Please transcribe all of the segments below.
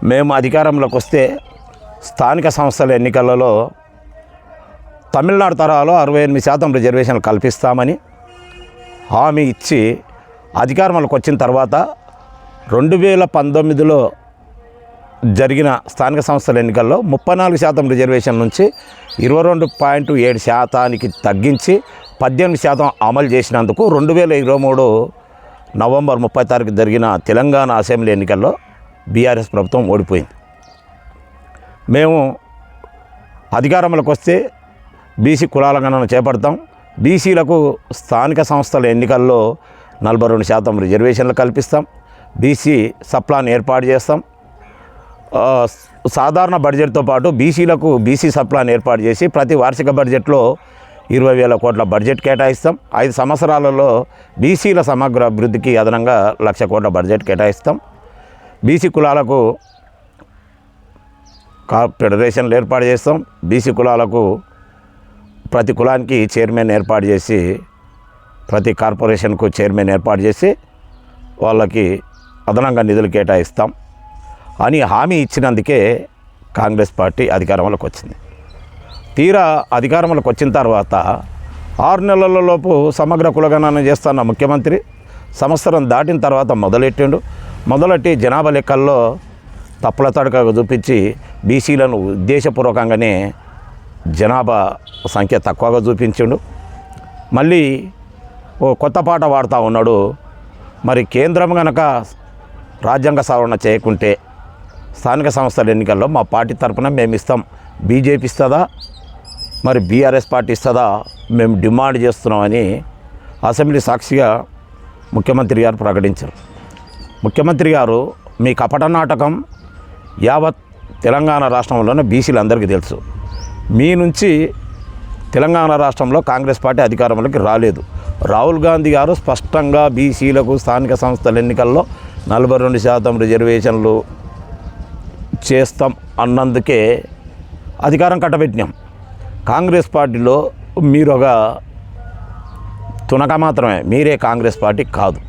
మేము అధికారంలోకి వస్తే స్థానిక సంస్థల ఎన్నికలలో తమిళనాడు తరహాలో 68% రిజర్వేషన్లు కల్పిస్తామని హామీ ఇచ్చి అధికారంలోకి వచ్చిన తర్వాత 2019లో జరిగిన స్థానిక సంస్థల ఎన్నికల్లో 34% రిజర్వేషన్ నుంచి 22.7% తగ్గించి 18% అమలు చేసినందుకు 2023 నవంబర్ 30 జరిగిన తెలంగాణ అసెంబ్లీ ఎన్నికల్లో బీఆర్ఎస్ ప్రభుత్వం ఓడిపోయింది. మేము అధికారంలోకి వస్తే బీసీ కులాల గణన చేపడతాం. బీసీలకు స్థానిక సంస్థల ఎన్నికల్లో 42% రిజర్వేషన్లు కల్పిస్తాం. బీసీ సప్లాన్ ఏర్పాటు చేస్తాం. సాధారణ బడ్జెట్తో పాటు బీసీలకు బీసీ సప్లాన్ ఏర్పాటు చేసి ప్రతి వార్షిక బడ్జెట్లో 20,000 కోట్ల బడ్జెట్ కేటాయిస్తాం. 5 సంవత్సరాలలో బీసీల సమగ్ర అభివృద్ధికి అదనంగా 1,00,000 కోట్ల బడ్జెట్ కేటాయిస్తాం. బీసీ కులాలకు ఫెడరేషన్లు ఏర్పాటు చేస్తాం. బీసీ కులాలకు ప్రతి కులానికి చైర్మన్ ఏర్పాటు చేసి ప్రతి కార్పొరేషన్కు చైర్మన్ ఏర్పాటు చేసి వాళ్ళకి అదనంగా నిధులు కేటాయిస్తాం అని హామీ ఇచ్చినందుకే కాంగ్రెస్ పార్టీ అధికారంలోకి వచ్చింది. తీరా అధికారంలోకి వచ్చిన తర్వాత 6 నెలలలోపు సమగ్ర కులగణన చేస్తున్న ముఖ్యమంత్రి సంవత్సరం దాటిన తర్వాత మొదలెట్టి జనాభా లెక్కల్లో తప్పుల తడకగా చూపించి బీసీలను ఉద్దేశపూర్వకంగానే జనాభా సంఖ్య తక్కువగా చూపించిండు. మళ్ళీ ఓ కొత్త పాట పాడుతూ ఉన్నాడు. మరి కేంద్రం కనుక రాజ్యాంగ సవరణ చేయకుంటే స్థానిక సంస్థల ఎన్నికల్లో మా పార్టీ తరఫున మేము ఇస్తాం, బీజేపీ ఇస్తుందా మరి బీఆర్ఎస్ పార్టీ ఇస్తుందా మేము డిమాండ్ చేస్తున్నామని అసెంబ్లీ సాక్షిగా ముఖ్యమంత్రి గారు ప్రకటించారు. ముఖ్యమంత్రి గారు మీ కపట నాటకం యావత్ తెలంగాణ రాష్ట్రంలోనే బీసీలందరికీ తెలుసు. మీ నుంచి తెలంగాణ రాష్ట్రంలో కాంగ్రెస్ పార్టీ అధికారంలోకి రాలేదు. రాహుల్ గాంధీ గారు స్పష్టంగా బీసీలకు స్థానిక సంస్థల ఎన్నికల్లో 42% రిజర్వేషన్లు చేస్తాం అన్నందుకే అధికారం కట్టబెట్టినాం. కాంగ్రెస్ పార్టీలో మీరు ఒక తునక మాత్రమే, మీరే కాంగ్రెస్ పార్టీ కాదు.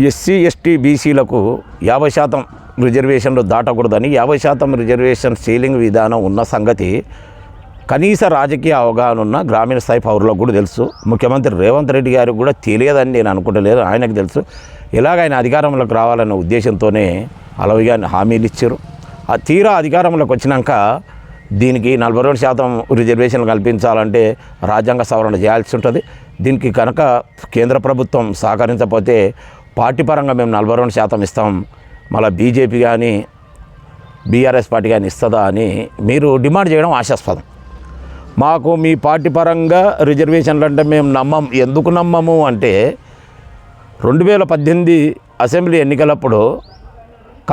ఎస్సీ ఎస్టీ బీసీలకు 50% రిజర్వేషన్లు దాటకూడదని 50% రిజర్వేషన్ సీలింగ్ విధానం ఉన్న సంగతి కనీస రాజకీయ అవగాహన ఉన్న గ్రామీణ స్థాయి పౌరులకు కూడా తెలుసు. ముఖ్యమంత్రి రేవంత్ రెడ్డి గారికి కూడా తెలియదని నేను అనుకుంటలేదు, ఆయనకు తెలుసు. ఇలాగ ఆయన అధికారంలోకి రావాలన్న ఉద్దేశంతోనే అలవిగా హామీలు ఇచ్చారు. ఆ తీరా అధికారంలోకి వచ్చినాక దీనికి 42% రిజర్వేషన్లు కల్పించాలంటే రాజ్యాంగ సవరణ చేయాల్సి ఉంటుంది. దీనికి కనుక కేంద్ర ప్రభుత్వం సహకరించకపోతే పార్టీ పరంగా మేము 42% ఇస్తాం, మళ్ళీ బీజేపీ కానీ బీఆర్ఎస్ పార్టీ కానీ ఇస్తుందా అని మీరు డిమాండ్ చేయడం ఆశాస్పదం. మాకు మీ పార్టీ పరంగా రిజర్వేషన్లు అంటే మేము నమ్మం. ఎందుకు నమ్మము అంటే 2018 అసెంబ్లీ ఎన్నికలప్పుడు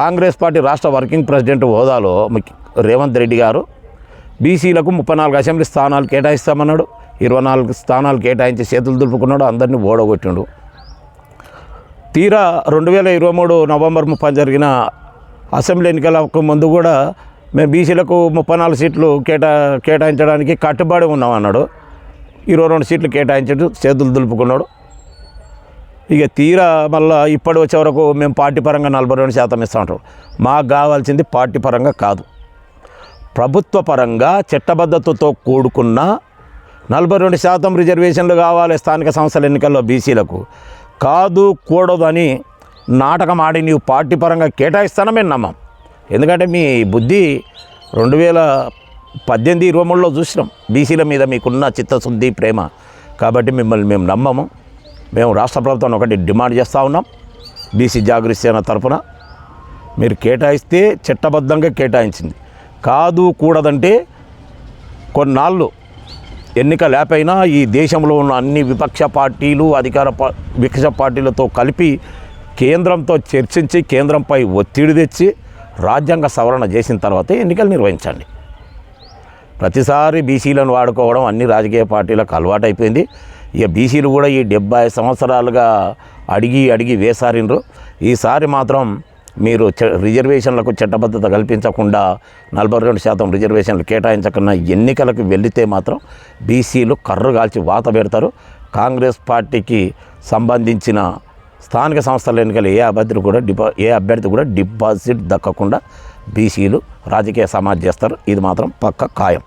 కాంగ్రెస్ పార్టీ రాష్ట్ర వర్కింగ్ ప్రెసిడెంట్ హోదాలో రేవంత్ రెడ్డి గారు బీసీలకు 34 అసెంబ్లీ స్థానాలు కేటాయిస్తామన్నాడు. 24 స్థానాలు కేటాయించి చేతులు దులుపుకున్నాడు, అందరినీ ఓడగొట్టిండు. తీరా 2023 నవంబర్ 30 జరిగిన అసెంబ్లీ ఎన్నికలకు ముందు కూడా మేము బీసీలకు 34 సీట్లు కేటాయించడానికి కట్టుబడి ఉన్నామన్నాడు. 22 సీట్లు కేటాయించాడు, చేతులు దులుపుకున్నాడు. ఇక తీరా మళ్ళీ ఇప్పటి వచ్చే వరకు మేము పార్టీ పరంగా 42% ఇస్తామంటారు. మాకు కావాల్సింది పార్టీ పరంగా కాదు, ప్రభుత్వ పరంగా చట్టబద్ధతతో కూడుకున్న 42% రిజర్వేషన్లు కావాలి స్థానిక సంస్థల ఎన్నికల్లో బీసీలకు. కాదు కూడదని నాటకం ఆడి నీవు పార్టీ పరంగా కేటాయిస్తానో మేము నమ్మం. ఎందుకంటే మీ బుద్ధి 2018-23లో చూసినాం. బీసీల మీద మీకున్న చిత్తశుద్ధి ప్రేమ కాబట్టి మిమ్మల్ని మేము నమ్మము. మేము రాష్ట్ర ప్రభుత్వాన్ని ఒకటి డిమాండ్ చేస్తూ ఉన్నాం. బీసీ జాగృతి సేన తరఫున మీరు కేటాయిస్తే చట్టబద్ధంగా కేటాయించింది, కాదు కూడదంటే కొన్నాళ్ళు ఎన్నిక లేపైనా ఈ దేశంలో ఉన్న అన్ని విపక్ష పార్టీలు విపక్ష పార్టీలతో కలిపి కేంద్రంతో చర్చించి కేంద్రంపై ఒత్తిడి తెచ్చి రాజ్యాంగ సవరణ చేసిన తర్వాతే ఎన్నికలు నిర్వహించండి. ప్రతిసారి బీసీలను వాడుకోవడం అన్ని రాజకీయ పార్టీలకు అలవాటైపోయింది. ఇక బీసీలు కూడా ఈ 70 సంవత్సరాలుగా అడిగి వేసారినరు. ఈసారి మాత్రం మీరు రిజర్వేషన్లకు చట్టబద్ధత కల్పించకుండా 42% రిజర్వేషన్లు కేటాయించకుండా ఎన్నికలకు వెళితే మాత్రం బీసీలు కర్రు కాల్చి వాత పెడతారు. కాంగ్రెస్ పార్టీకి సంబంధించిన స్థానిక సంస్థల ఎన్నికలు ఏ అభ్యర్థి కూడా డిపాజిట్ దక్కకుండా బీసీలు రాజకీయ సమాజ్ చేస్తారు. ఇది మాత్రం పక్క ఖాయం.